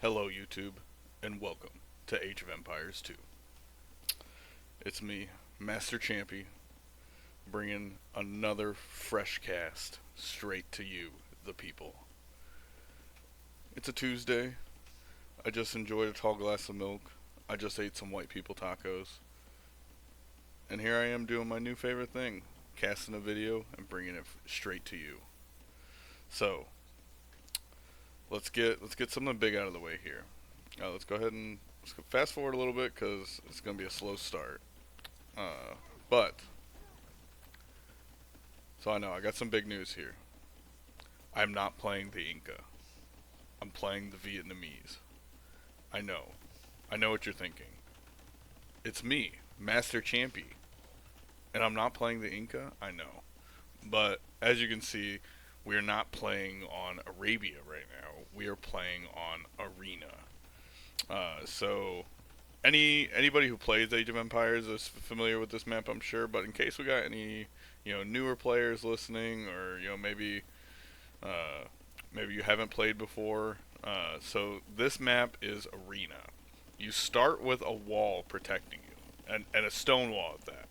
Hello YouTube, and welcome to Age of Empires 2. It's me, Master Champy, bringing another fresh cast straight to you, the people. It's a Tuesday. I just enjoyed a tall glass of milk. I just ate some white people tacos. And here I am doing my new favorite thing, casting a video and bringing it straight to you. So, let's get something big out of the way here. Let's go ahead and fast forward a little bit because it's going to be a slow start. Uh, but so I know I got some big news here. I'm not playing the Inca. I'm playing the Vietnamese. I know. I know what you're thinking. It's me, Master Champy, and I'm not playing the Inca. I know. But as you can see, we are not playing on Arabia right now. We are playing on Arena. So anybody who plays Age of Empires is familiar with this map, I'm sure. But in case we got any newer players listening, or maybe you haven't played before, so this map is Arena. You start with a wall protecting you, and a stone wall at that.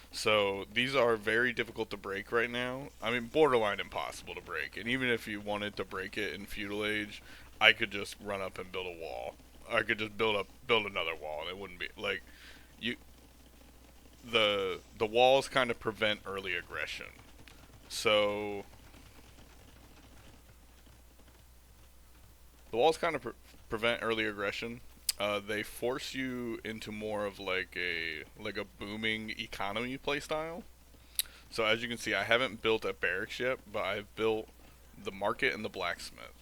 So these are very difficult to break right now. I mean, borderline impossible to break. And even if you wanted to break it in feudal age, I could just run up and build a wall. I could just build another wall, and it wouldn't be like you. The walls kind of prevent early aggression. So the walls kind of prevent early aggression. They force you into more of like a booming economy playstyle. So as you can see, I haven't built a barracks yet, but I've built the market and the blacksmith.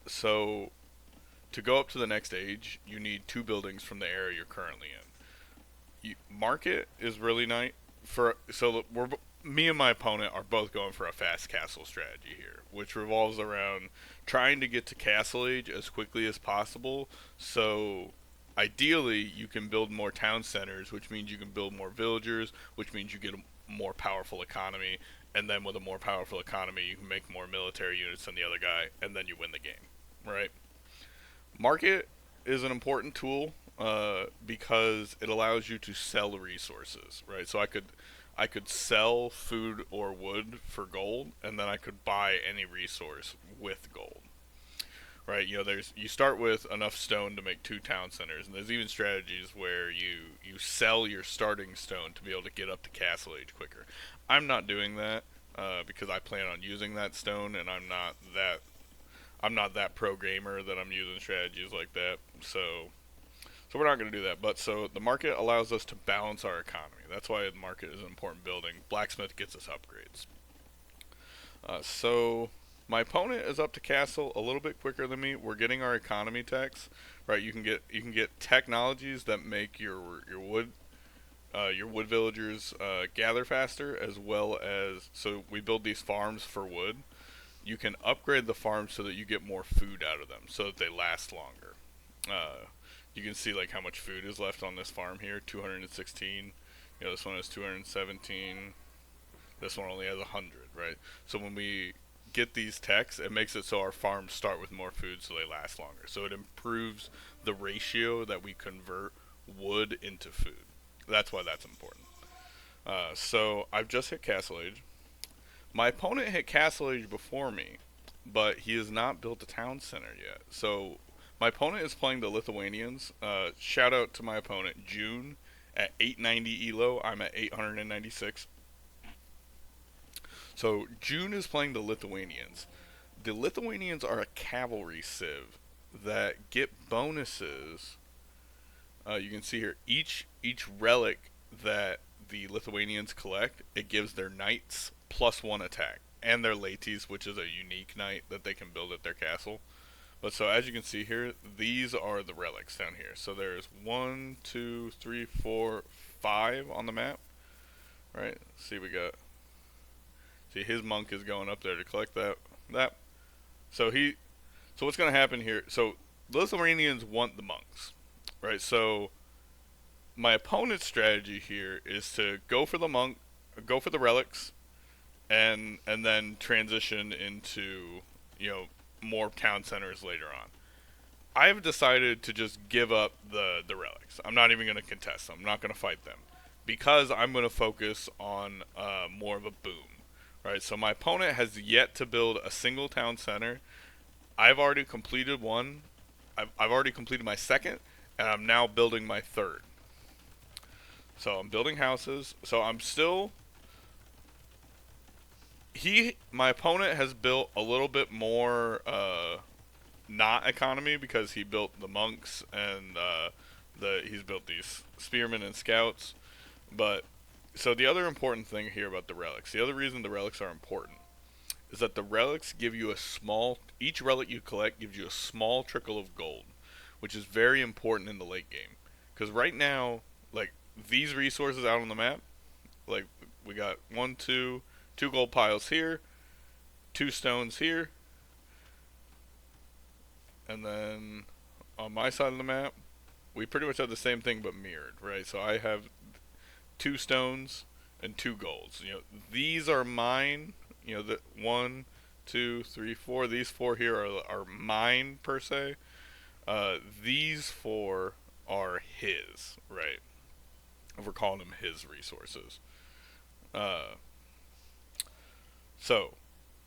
So to go up to the next age, you need two buildings from the area you're currently in. Market is really nice me and my opponent are both going for a fast castle strategy here, which revolves around trying to get to castle age as quickly as possible. So ideally, you can build more town centers, which means you can build more villagers, which means you get a more powerful economy, and then with a more powerful economy, you can make more military units than the other guy, and then you win the game, right? Market is an important tool because it allows you to sell resources, right? So I could sell food or wood for gold, and then I could buy any resource with gold. Right? You start with enough stone to make two town centers, and there's even strategies where you sell your starting stone to be able to get up to castle age quicker. I'm not doing that because I plan on using that stone, and I'm not that pro gamer that I'm using strategies like that. So we're not going to do that. But so the market allows us to balance our economy. That's why the market is an important building. Blacksmith gets us upgrades. So my opponent is up to castle a little bit quicker than me. We're getting our economy techs, right? You can get technologies that make your wood villagers gather faster, as well as so we build these farms for wood. You can upgrade the farms so that you get more food out of them, so that they last longer. You can see like how much food is left on this farm here. 216. This one has 217. This one only has 100, right? So when we get these techs, it makes it so our farms start with more food so they last longer. So it improves the ratio that we convert wood into food. That's why that's important. So I've just hit Castle Age. My opponent hit Castle Age before me, but he has not built a town center yet. So my opponent is playing the Lithuanians. Shout out to my opponent, June, at 890 elo. I'm at 896. So June is playing the Lithuanians. The Lithuanians are a cavalry civ that get bonuses. You can see here each relic that the Lithuanians collect, it gives their knights +1 attack, and their ladies, which is a unique knight that they can build at their castle. But so as you can see here, these are the relics down here. So there's 1, 2, 3, 4, 5 on the map. Right? See, his monk is going up there to collect that. So what's going to happen here? So the Lithuanians want the monks, right? So my opponent's strategy here is to go for the monk, go for the relics, and then transition into more town centers later on. I've decided to just give up the relics. I'm not even going to contest them. I'm not going to fight them because I'm going to focus on more of a boom. Right. So my opponent has yet to build a single town center. I've already completed one. I've already completed my second, and I'm now building my third. So I'm building houses. So I'm still. My opponent has built a little bit more not economy because he built the monks and he's built these spearmen and scouts. But so the other important thing here about the relics, the other reason the relics are important is that the relics give you each relic you collect gives you a small trickle of gold, which is very important in the late game. Because right now, like these resources out on the map, like we got two gold piles here, two stones here, and then on my side of the map, we pretty much have the same thing but mirrored, right? So I have two stones and two golds. These are mine. The 1, 2, 3, 4. These four here are mine per se. These four are his, right? We're calling them his resources. Uh, so,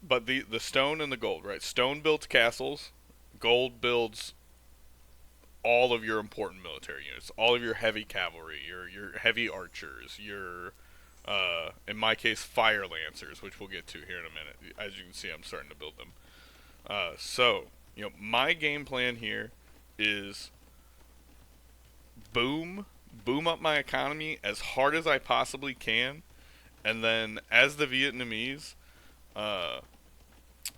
but the stone and the gold, right? Stone builds castles. Gold builds all of your important military units, all of your heavy cavalry, your heavy archers, your in my case fire lancers, which we'll get to here in a minute. As you can see, I'm starting to build them. So my game plan here is boom up my economy as hard as I possibly can, and then as the Vietnamese,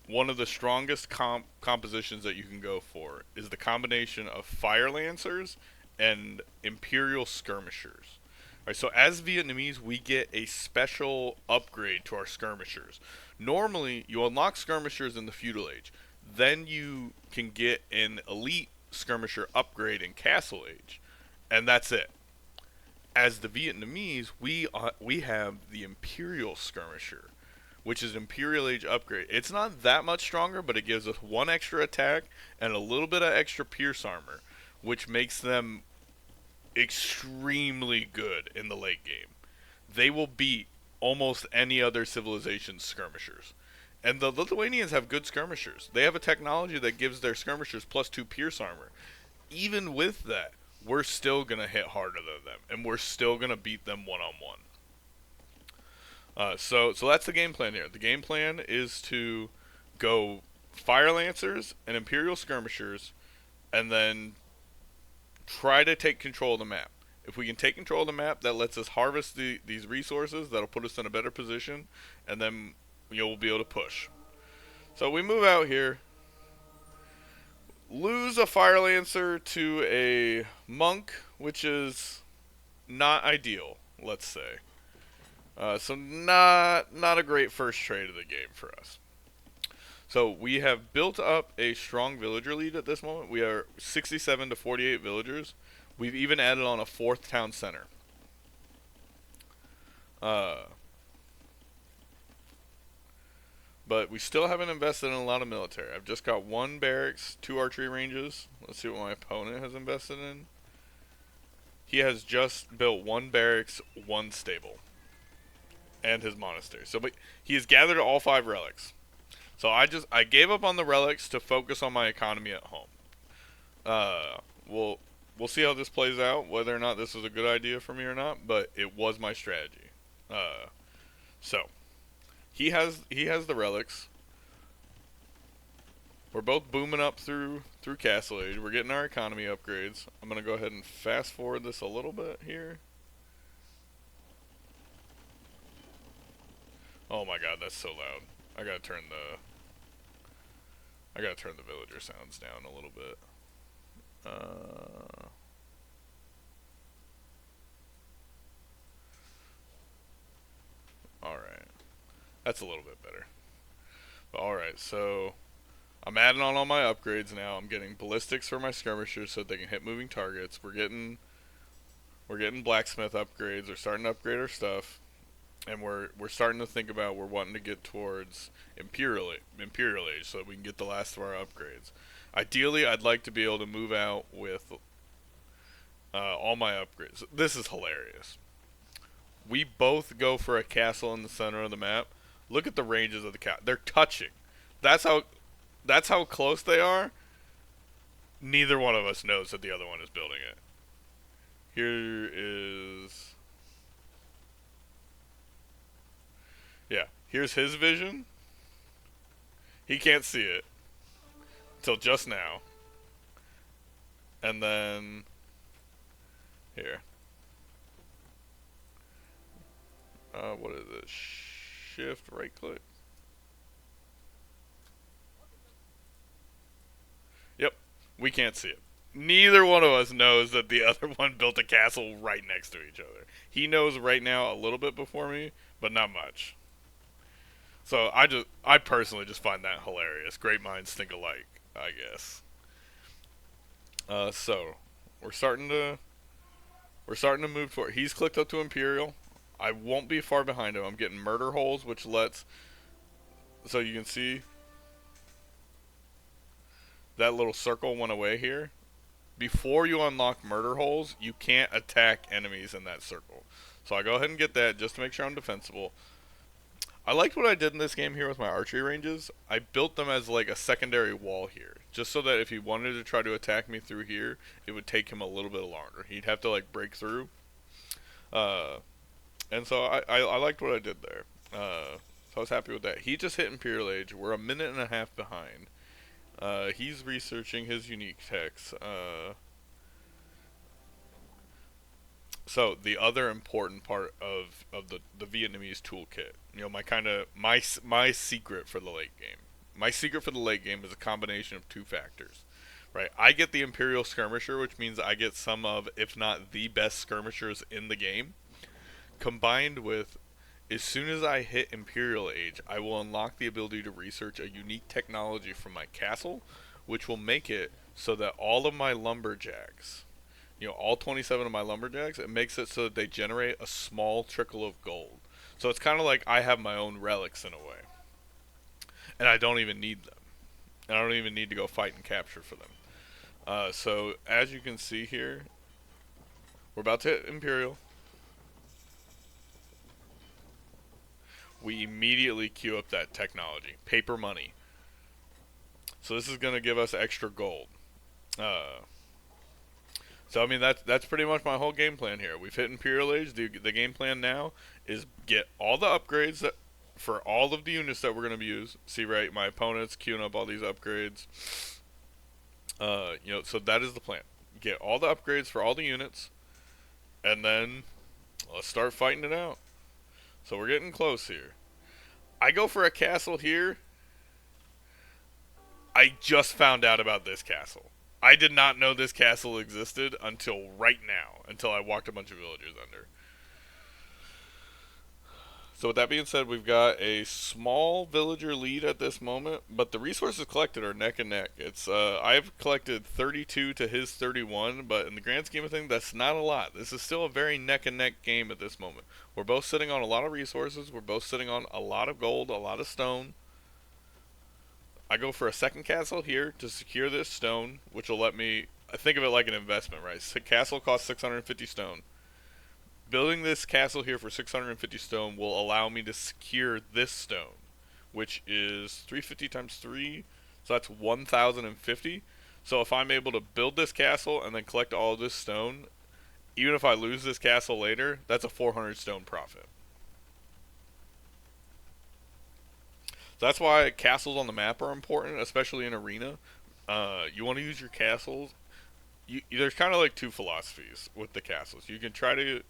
one of the strongest compositions that you can go for is the combination of fire lancers and imperial skirmishers. All right, so as Vietnamese, we get a special upgrade to our skirmishers. Normally, you unlock skirmishers in the feudal age, then you can get an elite skirmisher upgrade in castle age, and that's it. As the Vietnamese, we have the imperial skirmisher, which is Imperial Age upgrade. It's not that much stronger, but it gives us one extra attack and a little bit of extra pierce armor, which makes them extremely good in the late game. They will beat almost any other civilization's skirmishers. And the Lithuanians have good skirmishers. They have a technology that gives their skirmishers +2 pierce armor. Even with that, we're still going to hit harder than them, and we're still going to beat them one-on-one. So that's the game plan here. The game plan is to go Fire Lancers and Imperial Skirmishers, and then try to take control of the map. If we can take control of the map, that lets us harvest these resources. That'll put us in a better position, and then we'll be able to push. So we move out here, lose a Fire Lancer to a Monk, which is not ideal, let's say. So not a great first trade of the game for us. So we have built up a strong villager lead at this moment. We are 67 to 48 villagers. We've even added on a 4th town center. But we still haven't invested in a lot of military. I've just got 1 barracks, 2 archery ranges. Let's see what my opponent has invested in. He has just built 1 barracks, 1 stable, and his monastery. But he has gathered all 5 relics. So I gave up on the relics to focus on my economy at home. We'll see how this plays out, whether or not this is a good idea for me or not, but it was my strategy. So he has the relics. We're both booming up through Castle Age. We're getting our economy upgrades. I'm gonna go ahead and fast forward this a little bit here. Oh my god, that's so loud. I gotta turn the villager sounds down a little bit. Alright. That's a little bit better. But alright, so I'm adding on all my upgrades now. I'm getting ballistics for my skirmishers so they can hit moving targets. We're getting blacksmith upgrades. We're starting to upgrade our stuff. and we're starting to think about we're wanting to get towards imperial age so that we can get the last of our upgrades. Ideally, I'd like to be able to move out with all my upgrades. This is hilarious. We both go for a castle in the center of the map. Look at the ranges of the castle. They're touching. That's how that's how close they are. Neither one of us knows that the other one is building it. Here is yeah. Here's his vision. He can't see it till just now. And then here. What is it? Shift right click. Yep. We can't see it. Neither one of us knows that the other one built a castle right next to each other. He knows right now a little bit before me, but not much. So I personally just find that hilarious. Great minds think alike, I guess. So we're starting to move toward. He's clicked up to Imperial. I won't be far behind him. I'm getting murder holes, which lets so you can see that little circle went away here. Before you unlock murder holes, you can't attack enemies in that circle. So I go ahead and get that just to make sure I'm defensible. I liked what I did in this game here with my archery ranges. I built them as like a secondary wall here, just so that if he wanted to try to attack me through here, it would take him a little bit longer. He'd have to like break through. Uh, and so I liked what I did there. So I was happy with that. He just hit Imperial Age. We're a minute and a half behind. He's researching his unique techs. So the other important part of the Vietnamese toolkit, my secret for the late game. My secret for the late game is a combination of two factors, right? I get the Imperial Skirmisher, which means I get some of, if not the best skirmishers in the game, combined with, as soon as I hit Imperial Age, I will unlock the ability to research a unique technology from my castle, which will make it so that all of my lumberjacks, all 27 of my lumberjacks, it makes it so that they generate a small trickle of gold. So it's kind of like I have my own relics in a way. And I don't even need them. And I don't even need to go fight and capture for them. So as you can see here, we're about to hit Imperial. We immediately queue up that technology. Paper money. So this is going to give us extra gold. So I mean that's pretty much my whole game plan here. We've hit Imperial Age. The game plan now is get all the upgrades for all of the units that we're going to use. See, right, my opponent's queuing up all these upgrades. So that is the plan. Get all the upgrades for all the units, and then let's start fighting it out. So we're getting close here. I go for a castle here. I just found out about this castle. I did not know this castle existed until right now, until I walked a bunch of villagers under. So with that being said, we've got a small villager lead at this moment, but the resources collected are neck and neck. It's I've collected 32 to his 31, but in the grand scheme of things, that's not a lot. This is still a very neck and neck game at this moment. We're both sitting on a lot of resources. We're both sitting on a lot of gold, a lot of stone. I go for a second castle here to secure this stone, which will let me think of it like an investment, right? So castle costs 650 stone. Building this castle here for 650 stone will allow me to secure this stone, which is 350 times 3, so that's 1,050. So if I'm able to build this castle and then collect all of this stone, even if I lose this castle later, that's a 400 stone profit. That's why castles on the map are important, especially in arena. You want to use your castles. There's kind of like two philosophies with the castles. You can try to,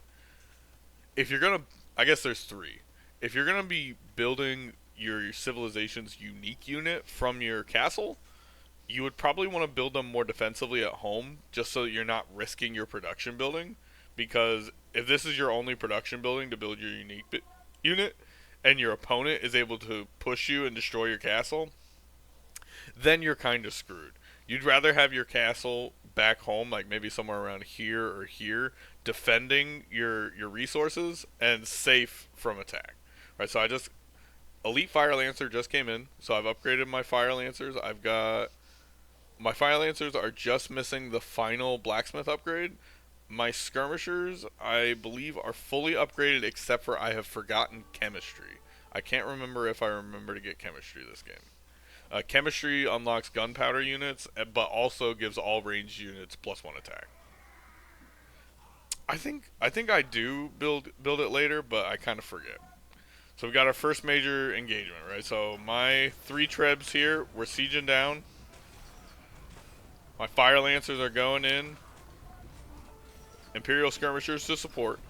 if you're gonna, I guess there's three. If you're gonna be building your civilization's unique unit from your castle, you would probably want to build them more defensively at home, just so that you're not risking your production building. Because if this is your only production building to build your unique unit, and your opponent is able to push you and destroy your castle, then you're kind of screwed. You'd rather have your castle back home, like maybe somewhere around here or here, defending your resources and safe from attack. Right, so I just Elite Fire Lancer just came in, so I've upgraded my Fire Lancers. I've got my Fire Lancers are just missing the final Blacksmith upgrade. My Skirmishers, I believe, are fully upgraded except for I have forgotten Chemistry. I can't remember if I remember to get Chemistry this game. Chemistry unlocks gunpowder units, but also gives all ranged units +1 attack. I think I do build it later, but I kind of forget. So we got our first major engagement, right? So my 3 trebs here, we're sieging down. My Fire Lancers are going in. Imperial Skirmishers to support.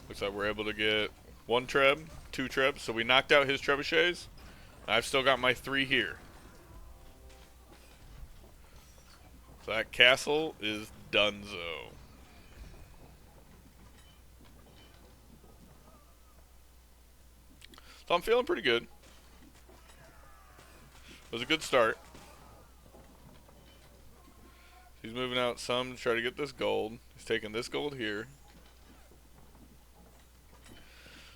Looks like we're able to get 1 treb, 2 trebs. So we knocked out his trebuchets. I've still got my 3 here. So that castle is donezo. So I'm feeling pretty good. It was a good start. He's moving out some to try to get this gold. He's taking this gold here.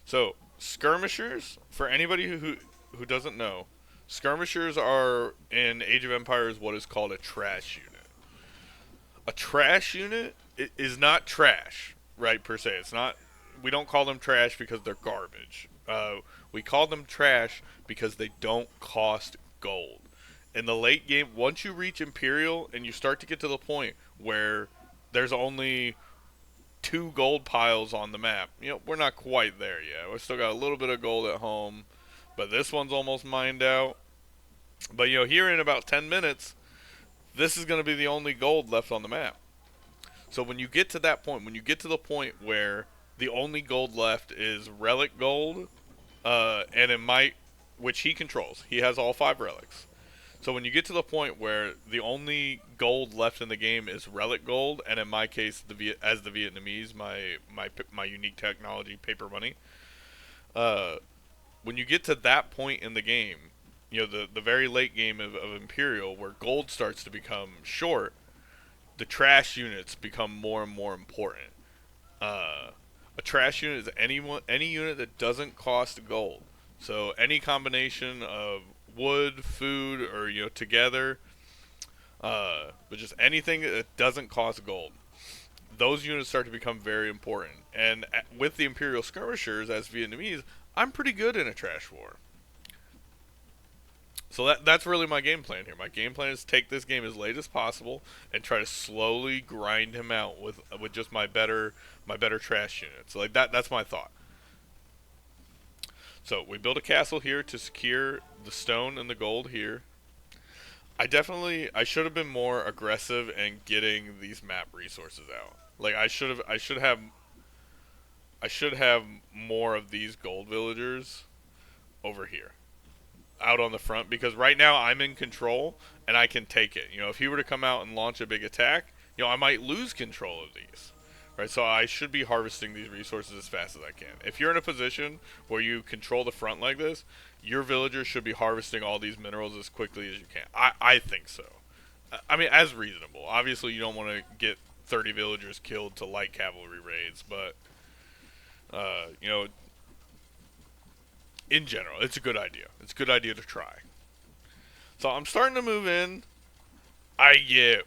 So, skirmishers, for anybody who doesn't know, skirmishers are in Age of Empires what is called a trash unit. A trash unit is not trash, right, per se. It's not. We don't call them trash because they're garbage. We call them trash because they don't cost gold. In the late game, once you reach Imperial and you start to get to the point where there's only 2 gold piles on the map, we're not quite there yet. We still got a little bit of gold at home, but this one's almost mined out. But here in about 10 minutes, this is going to be the only gold left on the map. So when you get to that point, when you get to the point where the only gold left is relic gold, and it might, which he controls. He has all 5 relics. So when you get to the point where the only gold left in the game is relic gold, and in my case, as the Vietnamese, my unique technology, paper money. When you get to that point in the game, the very late game of Imperial, where gold starts to become short, the trash units become more and more important. A trash unit is any unit that doesn't cost gold. So any combination of wood, food, or together, but just anything that doesn't cost gold. Those units start to become very important. And with the Imperial Skirmishers as Vietnamese, I'm pretty good in a trash war. So that's really my game plan here. My game plan is take this game as late as possible and try to slowly grind him out with just my better trash units. So that's my thought. So we build a castle here to secure the stone and the gold here. I should have been more aggressive in getting these map resources out. Like I should have more of these gold villagers over here, out on the front, because right now I'm in control and I can take it. If he were to come out and launch a big attack, I might lose control of these. Right, so I should be harvesting these resources as fast as I can. If you're in a position where you control the front like this, your villagers should be harvesting all these minerals as quickly as you can. I think so. I mean, as reasonable. Obviously, you don't want to get 30 villagers killed to light cavalry raids, but, in general, it's a good idea. It's a good idea to try. So I'm starting to move in. I get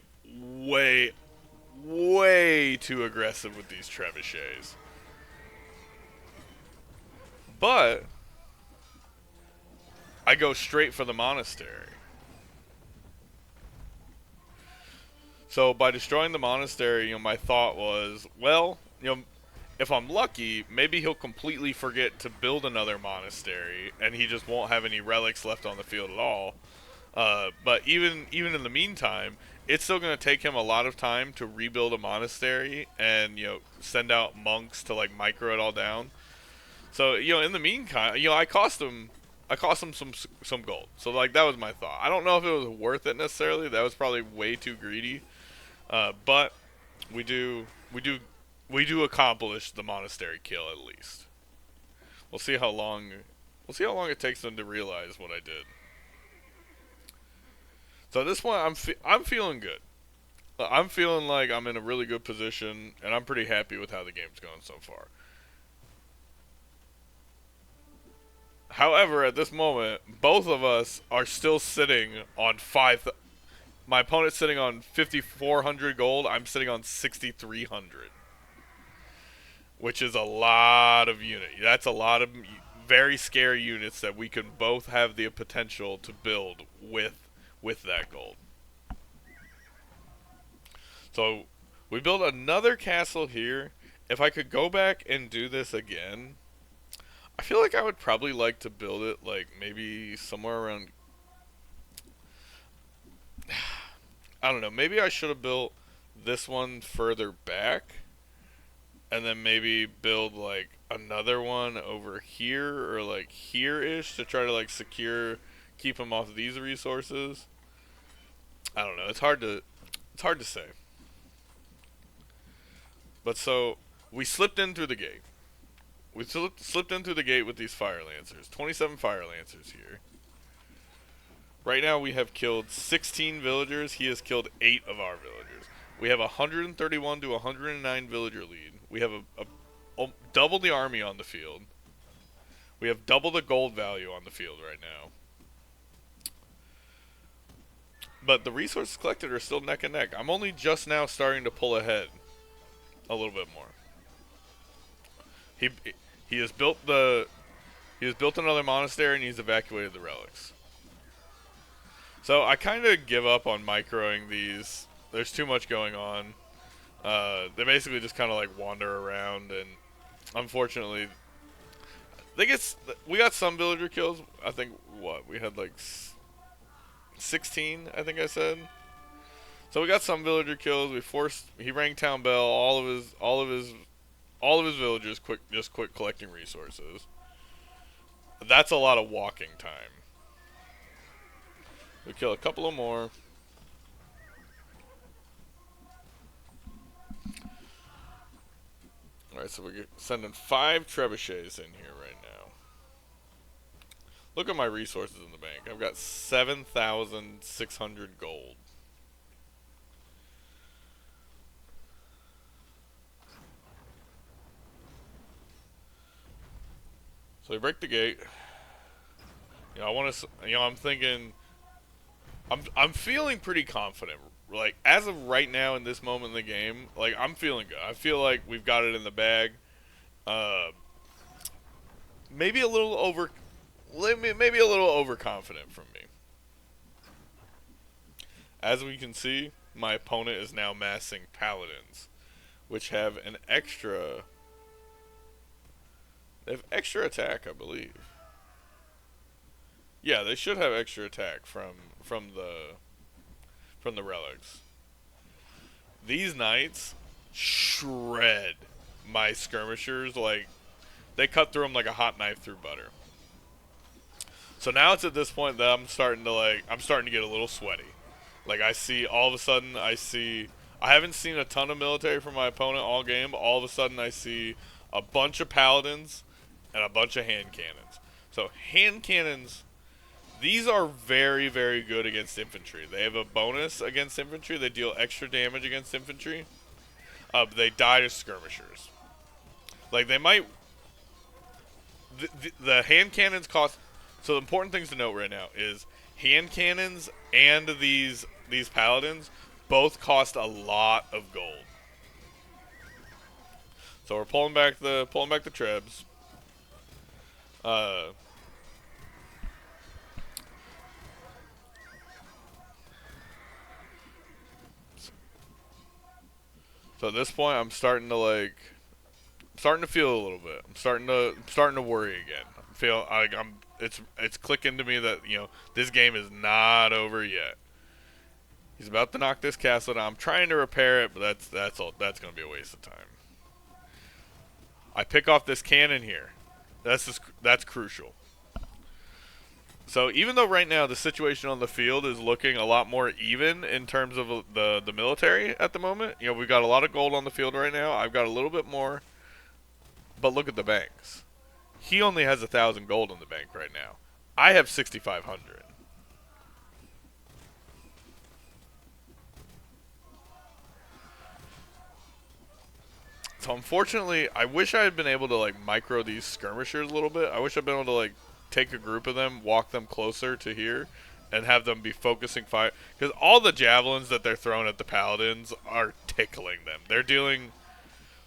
way too aggressive with these trebuchets. But I go straight for the monastery. So by destroying the monastery, my thought was, well, if I'm lucky, maybe he'll completely forget to build another monastery and he just won't have any relics left on the field at all. But even in the meantime, it's still going to take him a lot of time to rebuild a monastery and send out monks to micro it all down. So in the meantime, I cost him some gold. So that was my thought. I don't know if it was worth it necessarily. That was probably way too greedy. But we do accomplish the monastery kill at least. We'll see how long it takes them to realize what I did. So at this point, I'm feeling good. I'm feeling like I'm in a really good position, and I'm pretty happy with how the game's going so far. However, at this moment, both of us are still sitting on five. My opponent's sitting on 5,400 gold. I'm sitting on 6,300, which is a lot of unit. That's a lot of very scary units that we can both have the potential to build with that gold. So we built another castle here. If I could go back and do this again, I feel like I would probably like to build it like maybe somewhere around. I don't know. Maybe I should have built this one further back, and then maybe build like another one over here or like here-ish to try to like keep them off of these resources. I don't know. It's hard to say. But so we slipped in through the gate. We slipped in through the gate with these fire lancers. 27 fire lancers here. Right now we have killed 16 villagers. He has killed 8 of our villagers. We have a 131 to 109 villager lead. We have double the army on the field. We have double the gold value on the field right now. But the resources collected are still neck and neck. I'm only just now starting to pull ahead a little bit more. He he has built another monastery and he's evacuated the relics. So I kind of give up on microing these. There's too much going on. They basically just kind of like wander around, and unfortunately, we got some villager kills. I think we had like 16. I think I said. So we got some villager kills. He rang town bell. All of his villagers quit collecting resources. That's a lot of walking time. We kill a couple of more. Alright, so we're sending 5 trebuchets in here right now. Look at my resources in the bank. I've got 7,600 gold. So we break the gate. I'm thinking, I'm feeling pretty confident. Like, as of right now in this moment in the game, like, I'm feeling good. I feel like we've got it in the bag. Maybe a little overconfident from me. As we can see, my opponent is now massing paladins, which have an extra. They have extra attack, I believe. Yeah, they should have extra attack from the relics. These knights shred my skirmishers, like they cut through them like a hot knife through butter. So now it's at this point that I'm starting to get a little sweaty. Like I haven't seen a ton of military from my opponent all game. All of a sudden I see a bunch of paladins and a bunch of hand cannons. So hand cannons, these are very, very good against infantry. They have a bonus against infantry. They deal extra damage against infantry. They die to skirmishers. Like, they might. The hand cannons cost. So, the important things to note right now is hand cannons and these paladins both cost a lot of gold. So, we're pulling back the trebs. So at this point, I'm starting to feel a little bit. I'm starting to worry again. I feel like it's clicking to me that this game is not over yet. He's about to knock this castle down. I'm trying to repair it, but that's going to be a waste of time. I pick off this cannon here. That's crucial. So even though right now the situation on the field is looking a lot more even in terms of the military at the moment, we've got a lot of gold on the field right now. I've got a little bit more, but look at the banks. He only has 1,000 gold in the bank right now. I have 6,500. So unfortunately, I wish I had been able to like micro these skirmishers a little bit. I wish I'd been able to like take a group of them, walk them closer to here, and have them be focusing fire. Because all the javelins that they're throwing at the paladins are tickling them. They're dealing.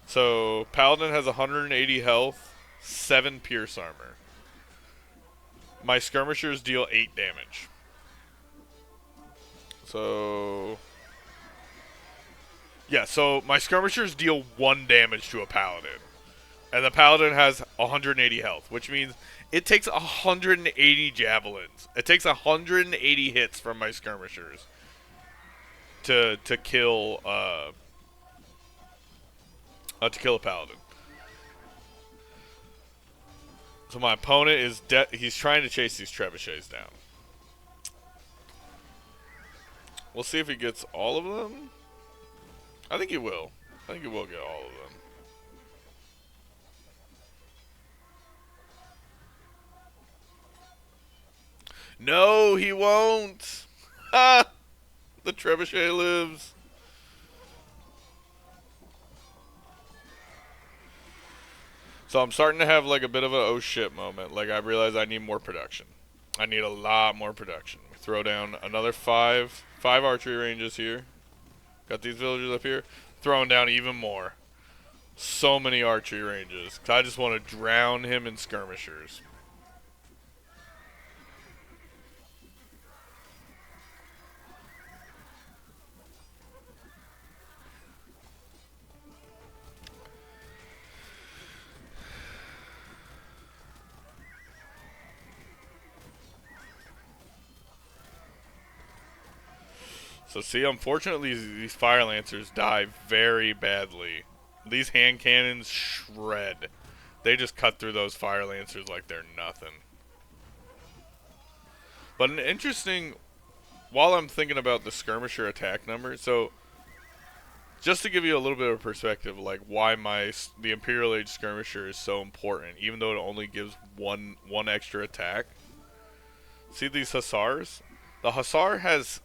So paladin has 180 health, 7 pierce armor. My skirmishers deal 8 damage. So yeah, so my skirmishers deal 1 damage to a paladin. And the paladin has 180 health, which means it takes 180 javelins. It takes 180 hits from my skirmishers to kill to kill a paladin. So my opponent is he's trying to chase these trebuchets down. We'll see if he gets all of them. I think he will. I think he will get all of them. No, he won't. Ha! The trebuchet lives. So I'm starting to have like a bit of a oh shit moment. Like I realize I need more production. I need a lot more production. We throw down another five archery ranges here. Got these villagers up here. Throwing down even more. So many archery ranges. 'Cause I just want to drown him in skirmishers. So see, unfortunately, these fire lancers die very badly. These hand cannons shred. They just cut through those fire lancers like they're nothing. But an interesting, while I'm thinking about the skirmisher attack number, so just to give you a little bit of perspective, like why the Imperial Age skirmisher is so important, even though it only gives one extra attack. See these hussars? The hussar has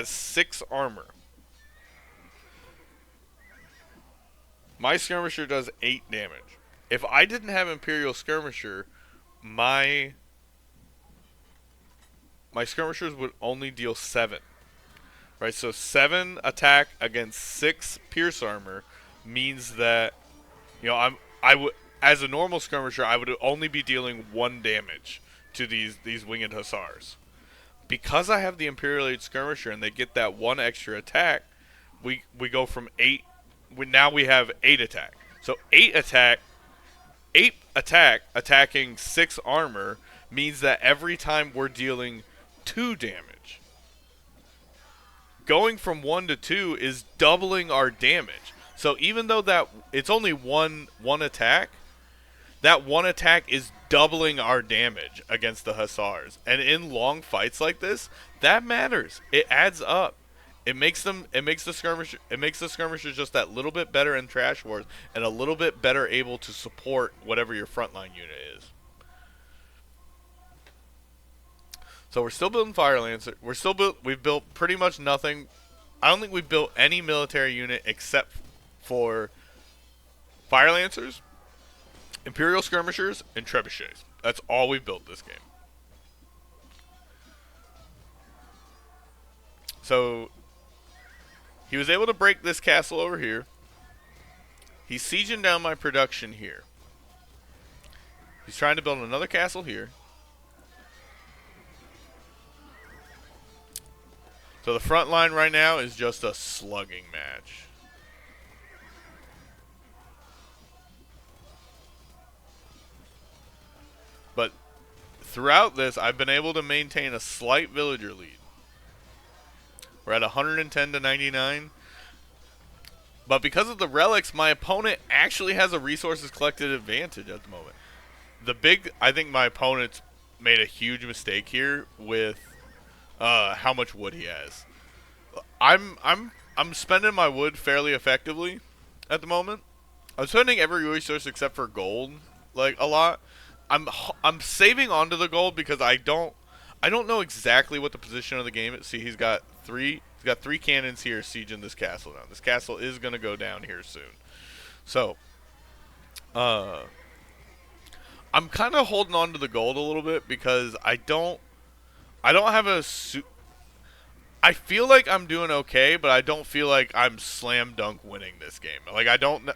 6 armor. My skirmisher does 8 damage. If I didn't have Imperial skirmisher, my skirmishers would only deal 7. Right, so 7 attack against 6 pierce armor means that, you know, I would, as a normal skirmisher, I would only be dealing 1 damage to these winged hussars. Because I have the Imperial Age skirmisher and they get that 1 extra attack, we go from 8. Now we have 8 attack. So 8 attack attacking 6 armor means that every time we're dealing 2 damage. Going from 1 to 2 is doubling our damage. So even though that it's only one attack, that 1 attack is doubling our damage against the hussars. And in long fights like this, that matters. It adds up. It makes the skirmishers just that little bit better in trash wars and a little bit better able to support whatever your frontline unit is. So we're still building Fire Lancer. We've built pretty much nothing. I don't think we've built any military unit except for Fire Lancers, Imperial Skirmishers, and Trebuchets. That's all we've built this game. So he was able to break this castle over here. He's sieging down my production here. He's trying to build another castle here. So the front line right now is just a slugging match. But throughout this, I've been able to maintain a slight villager lead. We're at 110 to 99. But because of the relics, my opponent actually has a resources collected advantage at the moment. I think my opponent's made a huge mistake here with how much wood he has. I'm spending my wood fairly effectively at the moment. I'm spending every resource except for gold, like a lot. I'm saving onto the gold because I don't know exactly what the position of the game is. See, he's got three cannons here sieging this castle down. This castle is gonna go down here soon. So Uh, I'm kind of holding on to the gold a little bit because I don't have a I feel like I'm doing okay, but I don't feel like I'm slam dunk winning this game. Like I don't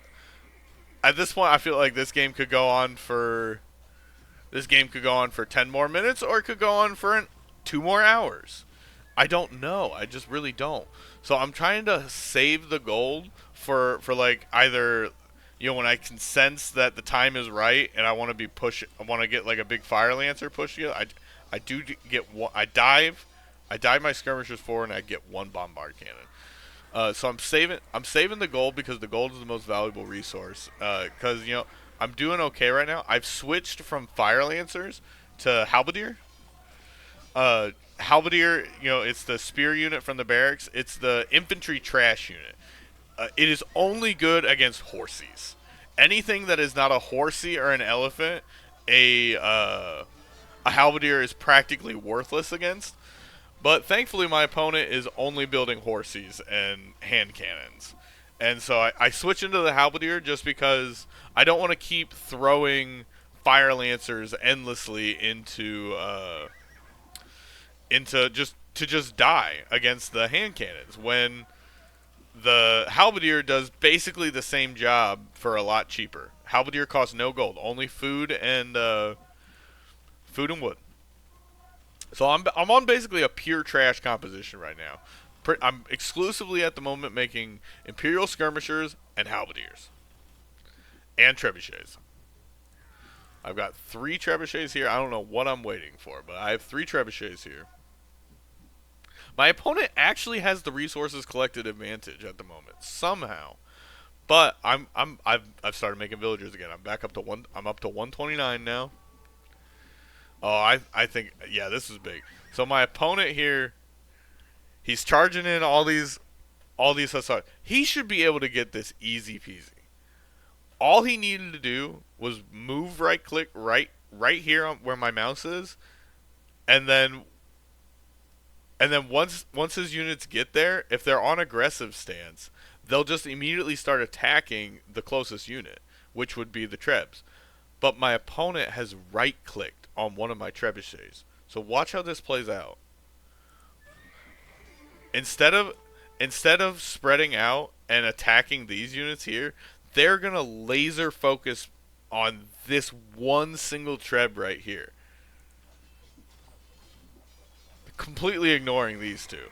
at this point I feel like this game could go on for 10 more minutes or it could go on for 2 more hours. I don't know. I just really don't. So I'm trying to save the gold for like either when I can sense that the time is right and I want to be push I want to get like a big fire lancer push together. I do get one. I dive my skirmishers forward and I get one bombard cannon. So I'm saving the gold because the gold is the most valuable resource. Because I'm doing okay right now. I've switched from fire lancers to halberdier. Halberdier, it's the spear unit from the barracks. It's the infantry trash unit. It is only good against horsies. Anything that is not a horsey or an elephant, a halberdier is practically worthless against. But thankfully, my opponent is only building horsies and hand cannons. And so I switch into the halberdier just because I don't want to keep throwing fire lancers endlessly into just die against the hand cannons when the halberdier does basically the same job for a lot cheaper. Halberdier costs no gold, only food and wood. So I'm on basically a pure trash composition right now. I'm exclusively at the moment making imperial skirmishers and halberdiers and trebuchets. I've got 3 trebuchets here. I don't know what I'm waiting for, but I have 3 trebuchets here. My opponent actually has the resources collected advantage at the moment somehow, but I've started making villagers again. I'm back up to one. I'm up to 129 now. Oh, I think yeah, this is big. So my opponent here, he's charging in all these hussars. He should be able to get this easy peasy. All he needed to do was move right click right here on where my mouse is, and then once his units get there, if they're on aggressive stance, they'll just immediately start attacking the closest unit, which would be the trebs. But my opponent has right clicked on one of my trebuchets. So watch how this plays out. Instead of instead of spreading out and attacking these units here, they're gonna laser focus on this one single treb right here, completely ignoring these two.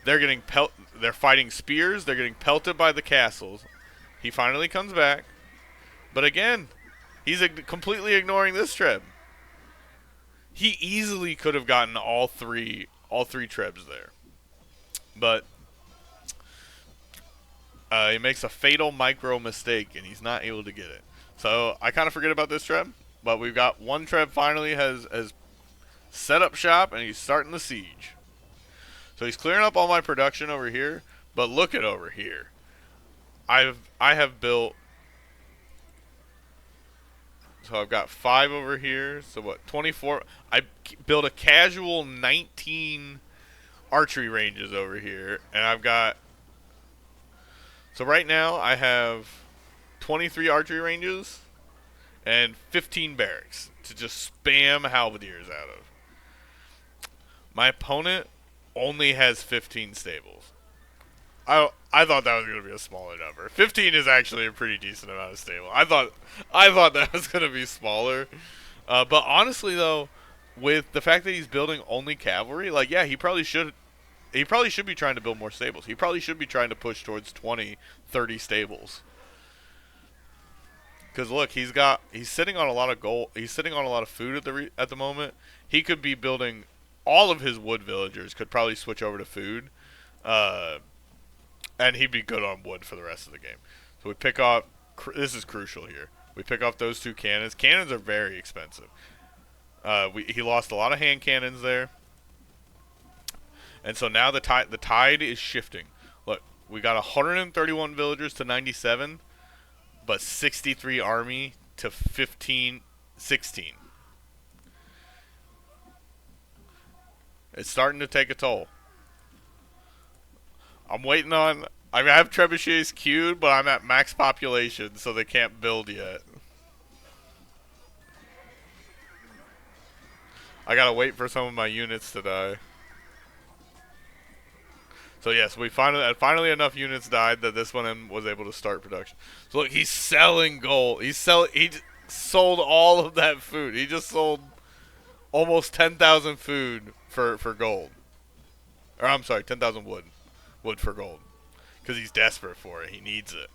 They're fighting spears. They're getting pelted by the castles. He finally comes back, but again, he's completely ignoring this treb. He easily could have gotten all three trebs there, but he makes a fatal micro mistake and he's not able to get it. So I kind of forget about this treb, but we've got one treb finally has set up shop and he's starting the siege. So he's clearing up all my production over here, but look at over here. I have built. So I've got 5 over here. So what? 24. I built a casual 19 archery ranges over here, and I've got. So right now I have 23 archery ranges and 15 barracks to just spam halberdiers out of. My opponent only has 15 stables. I thought that was going to be a smaller number. 15 is actually a pretty decent amount of stable. I thought that was going to be smaller. But honestly though, with the fact that he's building only cavalry, like yeah, he probably should be trying to build more stables. He probably should be trying to push towards 20, 30 stables. Cuz look, he's sitting on a lot of gold. He's sitting on a lot of food at the moment. He could be building all of his wood villagers could probably switch over to food. Uh and he'd be good on wood for the rest of the game. So we pick off. This is crucial here. We pick off those 2 cannons. Cannons are very expensive. He lost a lot of hand cannons there, and so now the tide is shifting. Look, we got 131 villagers to 97, but 63 army to 16. It's starting to take a toll. I'm waiting on I have trebuchets queued, but I'm at max population, so they can't build yet. I gotta wait for some of my units to die. So yes, we finally enough units died that this one was able to start production. So look, he's selling gold. He sold all of that food. He just sold almost 10,000 food for gold. Or I'm sorry, 10,000 wood for gold because he's desperate for it. He needs it.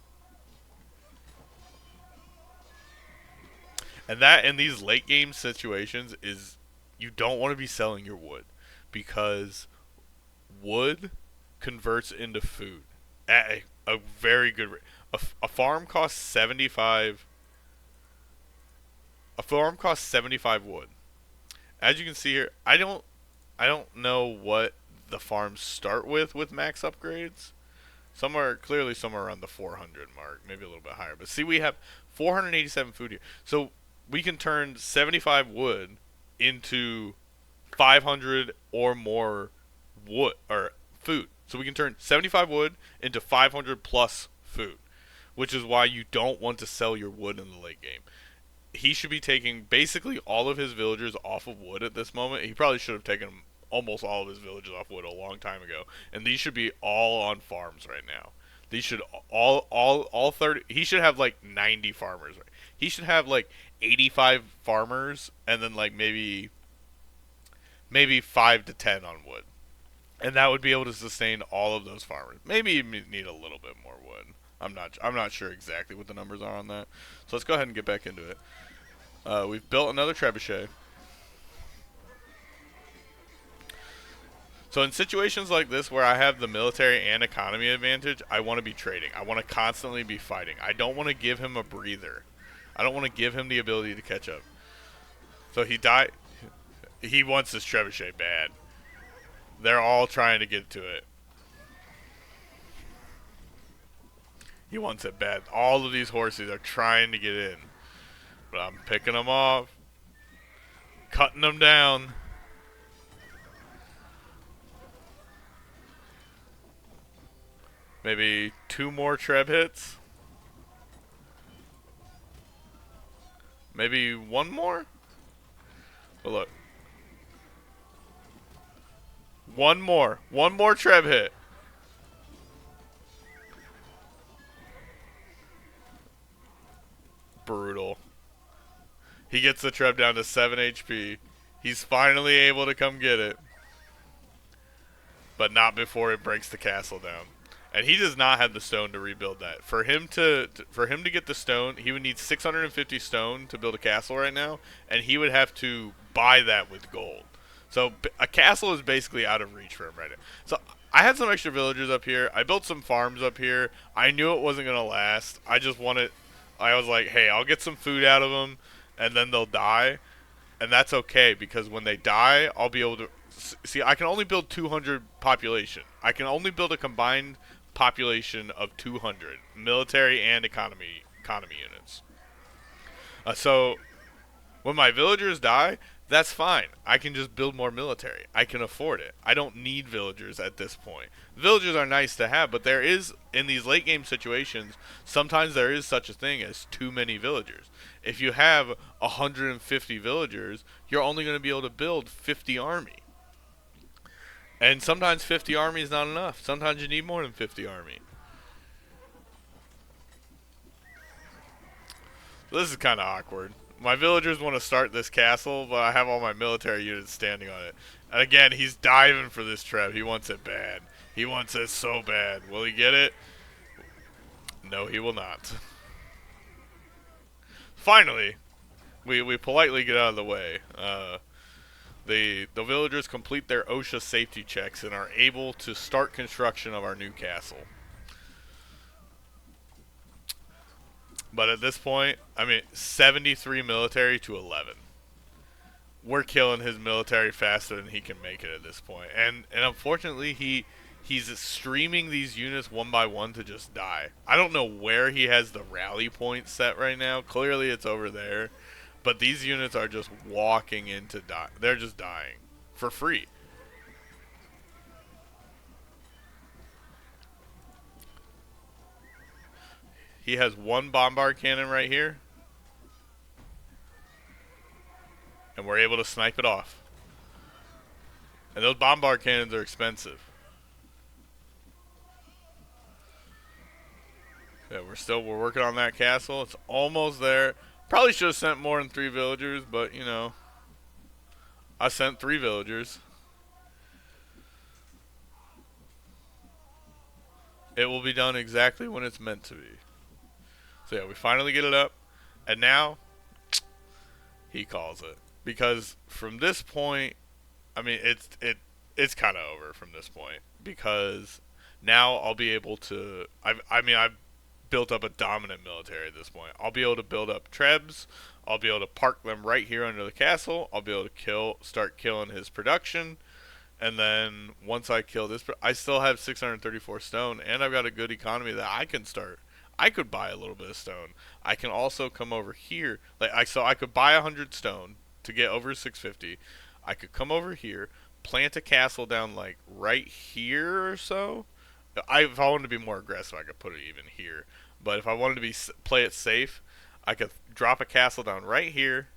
And that in these late game situations is you don't want to be selling your wood because wood converts into food at a very good rate. A farm costs 75. A farm costs 75 wood. As you can see here, I don't know what the farms start with max upgrades. Somewhere around the 400 mark, maybe a little bit higher. But see, we have 487 food here, so we can turn 75 wood into 500 or more wood or food. So we can turn 75 wood into 500 plus food, which is why you don't want to sell your wood in the late game. He should be taking basically all of his villagers off of wood at this moment. He probably should have taken almost all of his villagers off wood a long time ago, and these should be all on farms right now. These should all 30. He should have like 90 farmers. He should have like 85 farmers, and then like maybe 5 to 10 on wood, and that would be able to sustain all of those farmers. Maybe you need a little bit more wood. I'm not sure exactly what the numbers are on that. So let's go ahead and get back into it. We've built another trebuchet. So in situations like this where I have the military and economy advantage, I want to be trading. I want to constantly be fighting. I don't want to give him a breather. I don't want to give him the ability to catch up. So he died. He wants this trebuchet bad. They're all trying to get to it. He wants it bad. All of these horses are trying to get in. But I'm picking them off. Cutting them down. Maybe 2 more treb hits. Maybe 1 more? But look. 1 more. 1 more treb hit. Brutal. He gets the treb down to 7 HP. He's finally able to come get it. But not before it breaks the castle down. And he does not have the stone to rebuild that. For him to get the stone, he would need 650 stone to build a castle right now, and he would have to buy that with gold. So a castle is basically out of reach for him right now. So I had some extra villagers up here. I built some farms up here. I knew it wasn't going to last. I was like, hey, I'll get some food out of them, and then they'll die. And that's okay, because when they die, I'll be able to... See, I can only build 200 population. I can only build a combined population of 200 military and economy units. So when my villagers die, that's fine. I can just build more military. I can afford it. I don't need villagers at this point. Villagers are nice to have, but there is, in these late game situations, sometimes there is such a thing as too many villagers. If you have 150 villagers, you're only going to be able to build 50 army. And sometimes 50 army is not enough. Sometimes you need more than 50 army. So this is kind of awkward. My villagers want to start this castle, but I have all my military units standing on it. And again, he's diving for this treb. He wants it bad. He wants it so bad. Will he get it? No, he will not. Finally, we politely get out of the way. The villagers complete their OSHA safety checks and are able to start construction of our new castle. But at this point, 73 military to 11. We're killing his military faster than he can make it at this point. And unfortunately, he's streaming these units one by one to just die. I don't know where he has the rally point set right now. Clearly it's over there. But these units are just walking into die. They're just dying for free. He has one bombard cannon right here, and we're able to snipe it off. And those bombard cannons are expensive. Yeah, we're working on that castle. It's almost there. Probably should have sent more than 3 villagers, but you know, I sent 3 villagers. It will be done exactly when it's meant to be. So yeah, we finally get it up, and now he calls it, because from this point, I mean it's kind of over from this point, because now I'll be able to. I've built up a dominant military at this point. I'll be able to build up trebs. I'll be able to park them right here under the castle. I'll be able to start killing his production. And then once I kill this, I still have 634 stone, and I've got a good economy that I can start. I could buy a little bit of stone. I can also come over here, so I could buy 100 stone to get over 650. I could come over here, plant a castle down like right here or so. If I wanted to be more aggressive, I could put it even here. But if I wanted to play it safe, I could drop a castle down right here,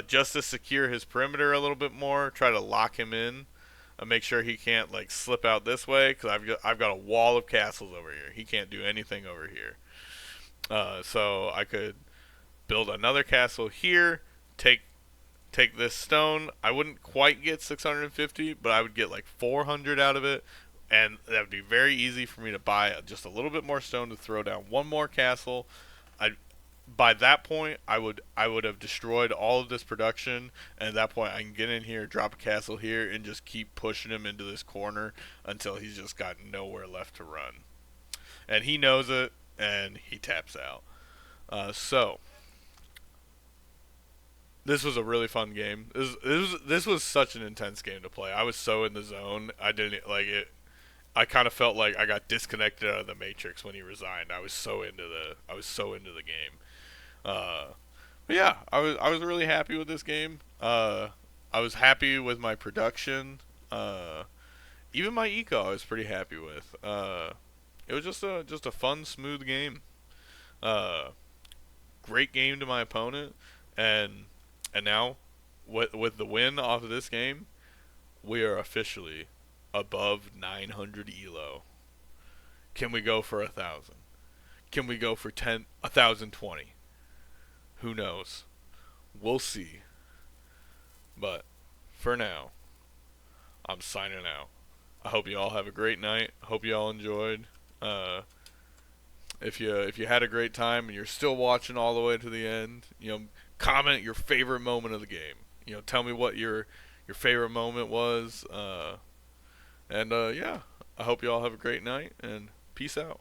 just to secure his perimeter a little bit more. Try to lock him in, make sure he can't like slip out this way, because I've got a wall of castles over here. He can't do anything over here. So I could build another castle here, take this stone. I wouldn't quite get 650, but I would get like 400 out of it, and that would be very easy for me to buy just a little bit more stone to throw down one more castle. I By that point, I would have destroyed all of this production, and at that point I can get in here, drop a castle here, and just keep pushing him into this corner until he's just got nowhere left to run. And he knows it, and he taps out. So this was a really fun game. This was such an intense game to play. I was so in the zone. I didn't like it. I kind of felt like I got disconnected out of the Matrix when he resigned. I was so into the game. Uh, but yeah, I was really happy with this game. I was happy with my production. Even my eco, I was pretty happy with. It was just a fun, smooth game. Uh, Great game to my opponent, and now with the win off of this game, we are officially above 900 elo. Can we go for 1,000? Can we go for 1,020? Who knows? We'll see. But for now, I'm signing out. I hope you all have a great night. I hope you all enjoyed. If you had a great time and you're still watching all the way to the end, comment your favorite moment of the game. Tell me what your favorite moment was. And yeah, I hope you all have a great night, and peace out.